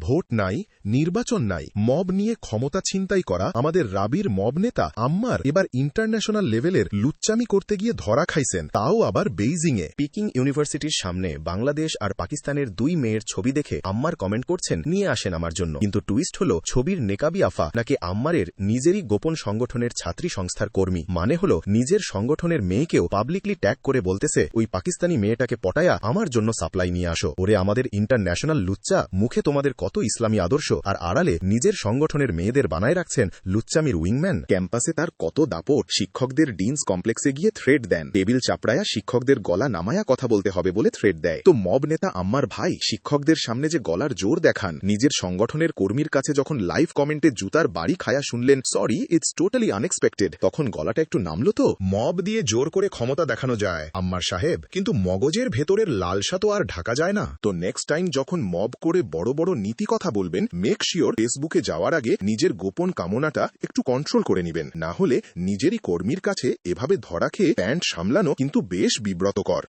Vote নাই, নির্বাচন নাই, মব নিয়ে ক্ষমতা ছিনতাই করা আমাদের রাবির মব নেতা আম্মার এবার ইন্টারন্যাশনাল লেভেলের লুচ্চামি করতে গিয়ে ধরা খাইছেন, তাও আবার বেইজিংয়ে। পিকিং ইউনিভার্সিটির সামনে বাংলাদেশ আর পাকিস্তানের 2 মেয়ের ছবি দেখে আম্মার কমেন্ট করছেন, নিয়ে আসেন আমার জন্য। কিন্তু টুইস্ট হলো ছবির নেকাবি আফা নাকি আম্মারের নিজেরই গোপন সংগঠনের ছাত্রী সংস্থার কর্মী। মানে হলো নিজের সংগঠনের মেয়েকেও পাবলিকলি ট্যাগ করে বলতেছে, ওই পাকিস্তানি মেয়েটাকে পটায়া আমার জন্য সাপ্লাই নিয়ে আসো। ওরে আমাদের ইন্টারন্যাশনাল লুচ্চা, মুখে তোমাদের কত ইসলামী আদর্শ, আর আড়ালে নিজের সংগঠনের মেয়েদের বানায় রাখছেন লুচ্চামির উইংম্যান। ক্যাম্পাসে তার কত দাপট, শিক্ষকদের ডিনস কমপ্লেক্সে গিয়ে থ্রেড দেন, টেবিল চাপড়ায়া শিক্ষকদের গলা নামায়া কথা বলতে হবে বলে থ্রেড দেয়। তো মব নেতা আম্মার ভাই শিক্ষকদের সামনে যে গলার জোর দেখান, নিজের সংগঠনের কর্মীর কাছে যখন লাইভ কমেন্টে জুতার বাড়ি খায়া শুনলেন সরি ইটস টোটালি আনএক্সপেক্টেড, তখন গলাটা একটু নামলো। তো মব দিয়ে জোর করে ক্ষমতা দেখানো যায় আম্মার সাহেব, কিন্তু মগজের ভেতরের লালসা তো আর ঢাকা যায় না। তো নেক্সট টাইম যখন মব করে বড় বড় নীতি কথা বলবেন, মেক শিওর ফেসবুকে যাওয়ার আগে নিজের গোপন কামনাটা একটু কন্ট্রোল করে নেবেন, না হলে নিজেরই কর্মীর কাছে এভাবে ধরা খেয়ে প্যান্ট সামলানো কিন্তু বেশ বিব্রতকর।